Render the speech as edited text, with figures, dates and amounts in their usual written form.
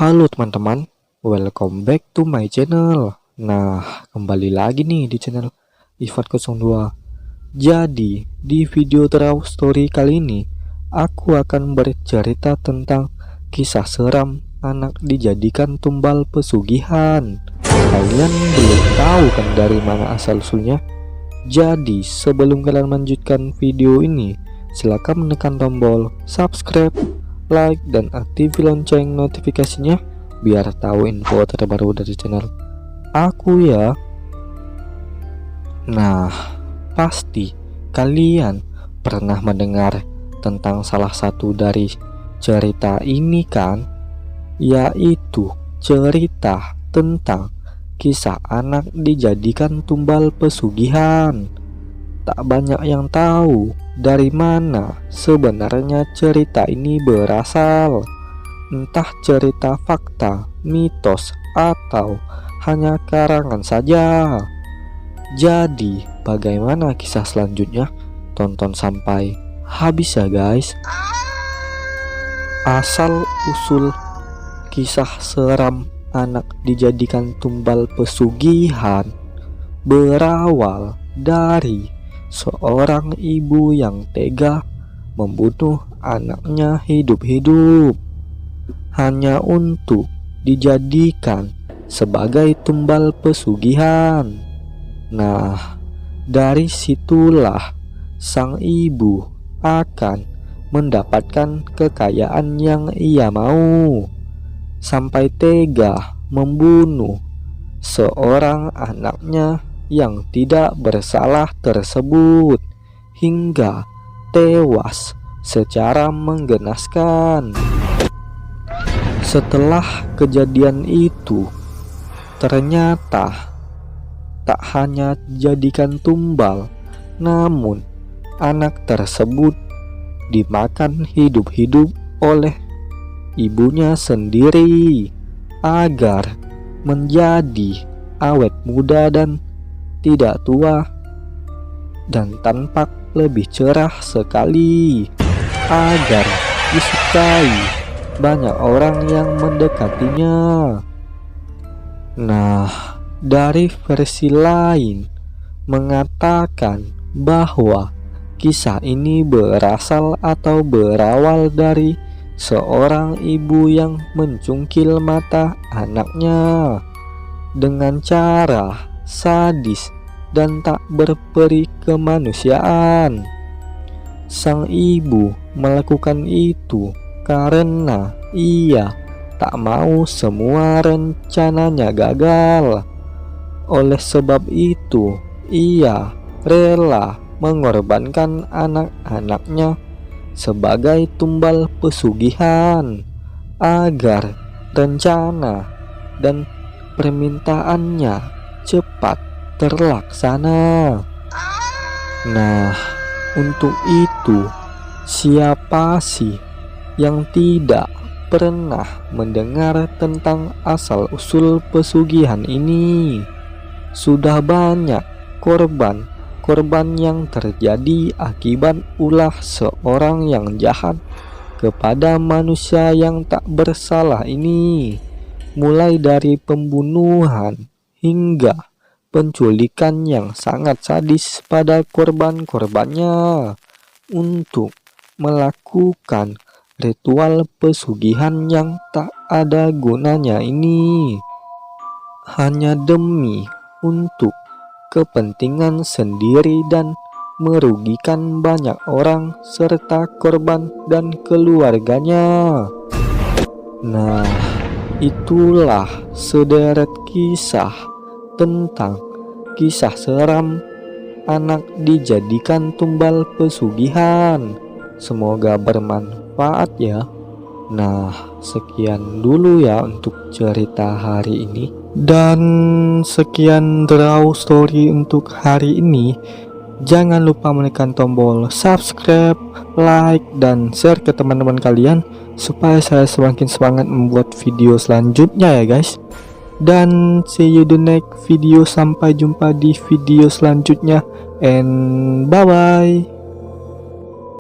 Halo teman-teman, welcome back to my channel. Nah, kembali lagi nih di channel Ifat02. Jadi, di video True Story kali ini, aku akan bercerita tentang kisah seram anak dijadikan tumbal pesugihan. Kalian belum tahu kan dari mana asal-usulnya? Jadi, sebelum kalian melanjutkan video ini, silakan menekan tombol subscribe, like, dan aktifkan lonceng notifikasinya biar tahu info terbaru dari channel aku ya. Nah, pasti kalian pernah mendengar tentang salah satu dari cerita ini kan, yaitu cerita tentang kisah anak dijadikan tumbal pesugihan. Tak banyak yang tahu dari mana sebenarnya cerita ini berasal. Entah cerita fakta, mitos, atau hanya karangan saja. Jadi, bagaimana kisah selanjutnya? Tonton sampai habis ya guys. Asal usul kisah seram anak dijadikan tumbal pesugihan berawal dari seorang ibu yang tega membunuh anaknya hidup-hidup hanya untuk dijadikan sebagai tumbal pesugihan. Nah, dari situlah sang ibu akan mendapatkan kekayaan yang ia mau, sampai tega membunuh seorang anaknya yang tidak bersalah tersebut hingga tewas secara menggenaskan. Setelah kejadian itu, ternyata tak hanya dijadikan tumbal, namun anak tersebut dimakan hidup-hidup oleh ibunya sendiri agar menjadi awet muda dan tidak tua dan tampak lebih cerah sekali, agar disukai banyak orang yang mendekatinya. Nah, dari versi lain mengatakan bahwa kisah ini berasal atau berawal dari seorang ibu yang mencungkil mata anaknya dengan cara sadis dan tak berperi kemanusiaan. Sang ibu melakukan itu karena ia tak mau semua rencananya gagal. Oleh sebab itu, ia rela mengorbankan anak-anaknya sebagai tumbal pesugihan agar rencana dan permintaannya cepat terlaksana. Nah, untuk itu, siapa sih yang tidak pernah mendengar tentang asal-usul pesugihan ini? Sudah banyak korban yang terjadi akibat ulah seorang yang jahat kepada manusia yang tak bersalah ini, mulai dari pembunuhan hingga penculikan yang sangat sadis pada korban-korbannya untuk melakukan ritual pesugihan yang tak ada gunanya ini, hanya demi untuk kepentingan sendiri dan merugikan banyak orang serta korban dan keluarganya. Nah, itulah sederet kisah tentang kisah seram anak dijadikan tumbal pesugihan. Semoga bermanfaat ya. Nah, sekian dulu ya untuk cerita hari ini, dan sekian True Story untuk hari ini. Jangan lupa menekan tombol subscribe, like, dan share ke teman-teman kalian supaya saya semakin semangat membuat video selanjutnya ya guys. Dan see you the next video. Sampai jumpa di video selanjutnya, and bye bye.